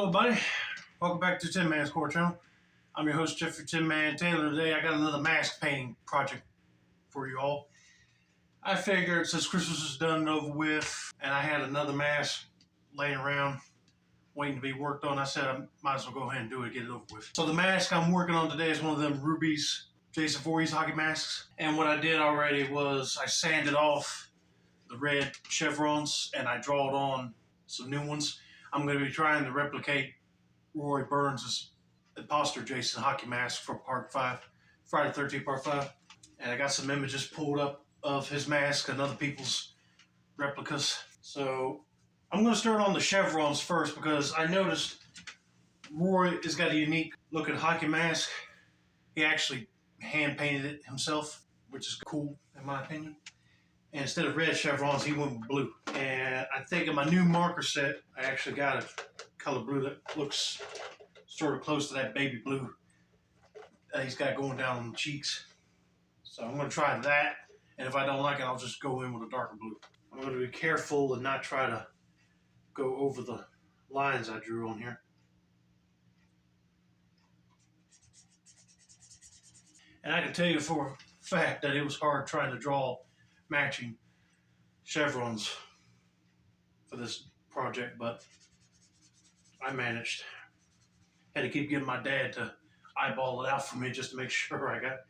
Hello, everybody. Welcome back to Tin Man's Core Channel. I'm your host, Jeffrey Tin Man Taylor. Today, I got another mask painting project for you all. I figured since Christmas is done and over with, and I had another mask laying around waiting to be worked on, I said I might as well go ahead and do it, get it over with. So the mask I'm working on today is one of them Rubies Jason Voorhees hockey masks. And what I did already was I sanded off the red chevrons and I drawed on some new ones. I'm going to be trying to replicate Roy Burns' Imposter Jason Hockey mask for Part 5, Friday the 13th Part 5. And I got some images pulled up of his mask and other people's replicas. So I'm going to start on the chevrons first because I noticed Roy has got a unique looking hockey mask. He actually hand painted it himself, which is cool in my opinion. And instead of red chevrons, he went with blue. And I think in my new marker set, I actually got a color blue that looks sort of close to that baby blue that he's got going down on the cheeks. So I'm going to try that. And if I don't like it, I'll just go in with a darker blue. I'm going to be careful and not try to go over the lines I drew on here. And I can tell you for a fact that it was hard trying to draw matching chevrons for this project, but I managed. Had to keep getting my dad to eyeball it out for me just to make sure I got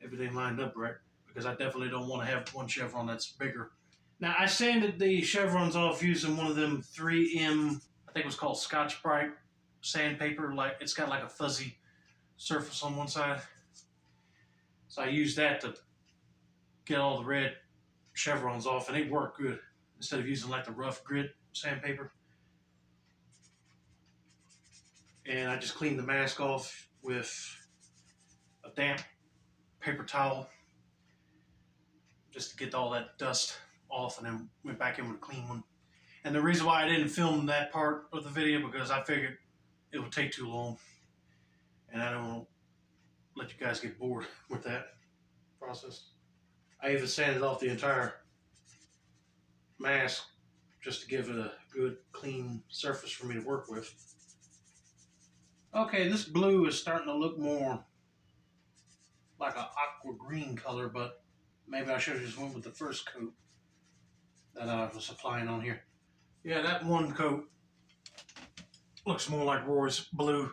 everything lined up right, because I definitely don't want to have one chevron that's bigger. Now, I sanded the chevrons off using one of them 3M, I think it was called Scotch-Brite sandpaper. Like, it's got like a fuzzy surface on one side. So I used that to get all the red chevrons off, and it worked good instead of using like the rough grit sandpaper. And I just cleaned the mask off with a damp paper towel just to get all that dust off, and then went back in with a clean one. And the reason why I didn't film that part of the video because I figured it would take too long, and I don't want to let you guys get bored with that process. I even sanded off the entire mask just to give it a good clean surface for me to work with. Okay, this blue is starting to look more like an aqua green color, but maybe I should have just went with the first coat that I was applying on here. Yeah, that one coat looks more like Roy's blue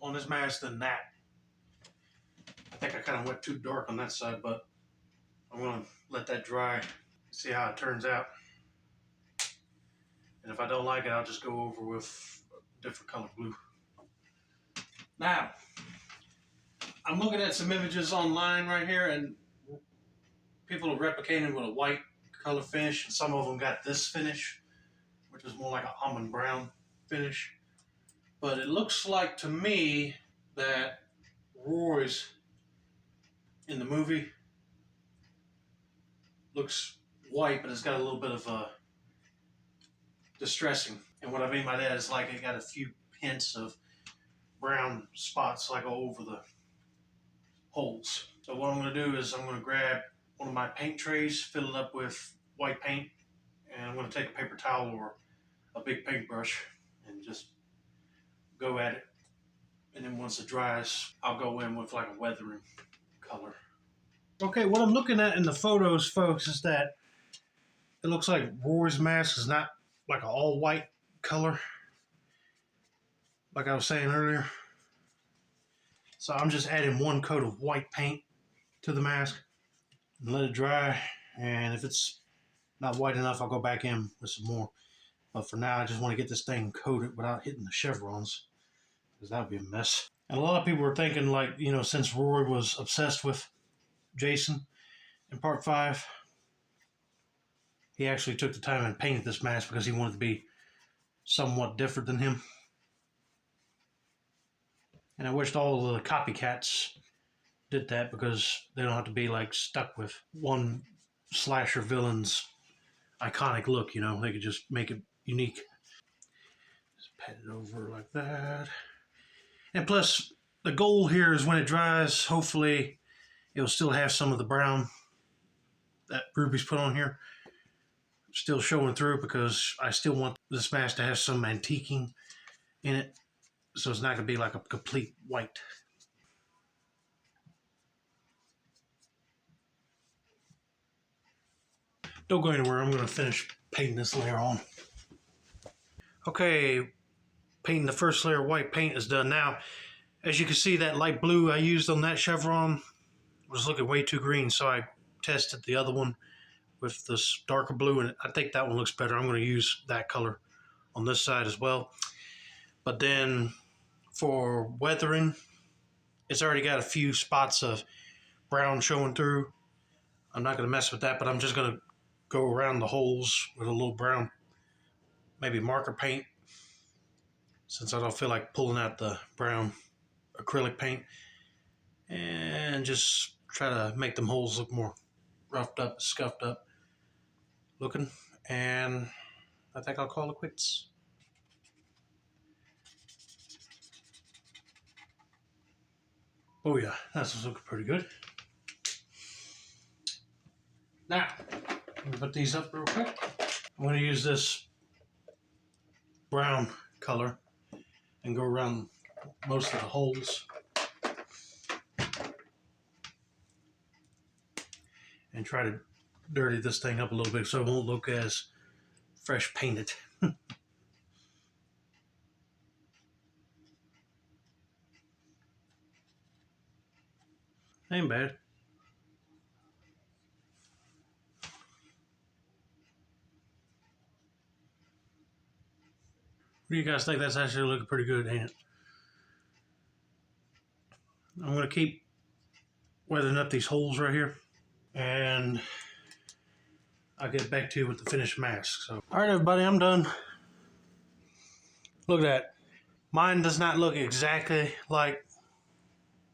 on his mask than that. I think I kind of went too dark on that side, but I'm going to let that dry, see how it turns out. And if I don't like it, I'll just go over with a different color blue. Now, I'm looking at some images online right here, and people are replicating with a white color finish, and some of them got this finish, which is more like an almond brown finish. But it looks like to me that Roy's in the movie looks white, but it's got a little bit of a distressing. And what I mean by that is like it got a few hints of brown spots like all over the holes. So what I'm going to do is I'm going to grab one of my paint trays, fill it up with white paint, and I'm going to take a paper towel or a big paintbrush and just go at it. And then once it dries, I'll go in with like a weathering color. Okay, what I'm looking at in the photos, folks, is that it looks like Roy's mask is not like an all white color, like I was saying earlier. So I'm just adding one coat of white paint to the mask and let it dry. And if it's not white enough, I'll go back in with some more. But for now, I just want to get this thing coated without hitting the chevrons, because that would be a mess. And a lot of people are thinking, like, you know, since Roy was obsessed with Jason in Part 5, he actually took the time and painted this mask because he wanted to be somewhat different than him. And I wished all of the copycats did that, because they don't have to be like stuck with one slasher villain's iconic look, you know. They could just make it unique. Just pat it over like that. And plus, the goal here is when it dries, hopefully it'll still have some of the brown that Ruby's put on here still showing through, because I still want this mask to have some antiquing in it. so it's not going to be like a complete white. Don't go anywhere. I'm going to finish painting this layer on. Okay, painting the first layer of white paint is done. Now, as you can see, that light blue I used on that chevron was looking way too green, so I tested the other one with this darker blue, and I think that one looks better. I'm going to use that color on this side as well. But then for weathering, it's already got a few spots of brown showing through. I'm not going to mess with that, but I'm just going to go around the holes with a little brown, maybe marker paint, since I don't feel like pulling out the brown acrylic paint, and just try to make them holes look more roughed up, scuffed up looking. And I think I'll call it quits. Oh yeah, that's looking pretty good. Now, I'm gonna put these up real quick. I'm gonna use this brown color and go around most of the holes and try to dirty this thing up a little bit so it won't look as fresh painted. Ain't bad. What do you guys think? That's actually looking pretty good, ain't it? I'm going to keep weathering up these holes right here, and I'll get back to you with the finished mask. So, all right, everybody, I'm done. Look at that. Mine does not look exactly like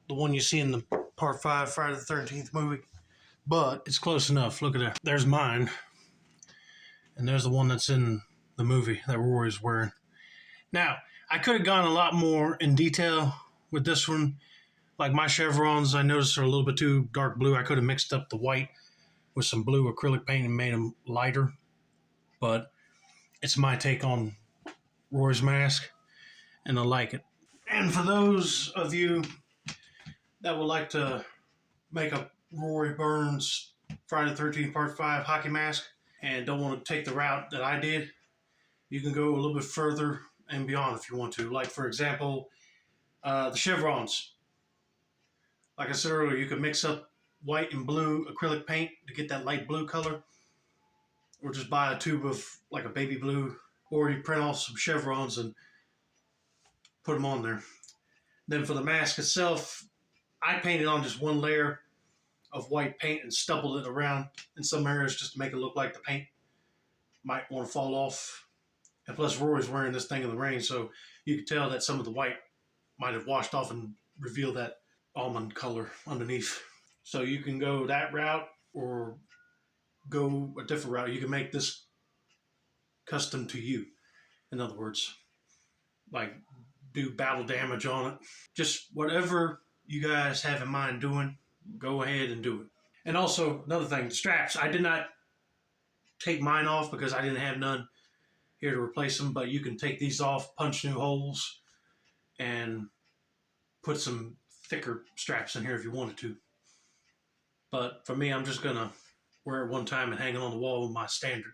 the one you see in the Part 5 Friday the 13th movie, but it's close enough. Look at that. There's mine, and there's the one that's in the movie that Rory's wearing. Now, I could have gone a lot more in detail with this one. Like my chevrons, I noticed are a little bit too dark blue. I could have mixed up the white with some blue acrylic paint and made them lighter, but it's my take on Rory's mask, and I like it. And for those of you that would like to make a Rory Burns Friday the 13th Part 5 hockey mask and don't want to take the route that I did, you can go a little bit further and beyond if you want to. Like, for example, the chevrons. Like I said earlier, you could mix up white and blue acrylic paint to get that light blue color, or just buy a tube of like a baby blue, or you print off some chevrons and put them on there. Then for the mask itself, I painted on just one layer of white paint and stubbled it around in some areas just to make it look like the paint might want to fall off. And plus Rory's wearing this thing in the rain, so you could tell that some of the white might have washed off and revealed that almond color underneath. So you can go that route or go a different route. You can make this custom to you. In other words, like do battle damage on it. Just whatever you guys have in mind doing, go ahead and do it. And also, another thing, the straps. I did not take mine off because I didn't have none here to replace them, but you can take these off, punch new holes, and put some thicker straps in here if you wanted to. But for me, I'm just going to wear it one time and hang it on the wall with my standard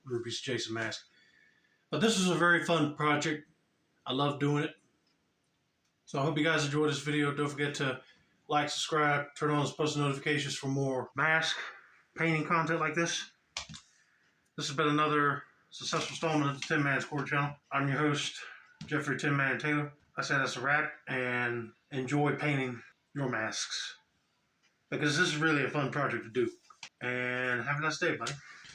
Rubies Jason mask. But this was a very fun project. I love doing it. So I hope you guys enjoyed this video. Don't forget to like, subscribe, turn on those post notifications for more mask painting content like this. This has been another successful installment of the Tin Man's Court channel. I'm your host, Jeffrey Tin Man Taylor. I say that's a wrap, and enjoy painting your masks, because this is really a fun project to do. And have a nice day, buddy.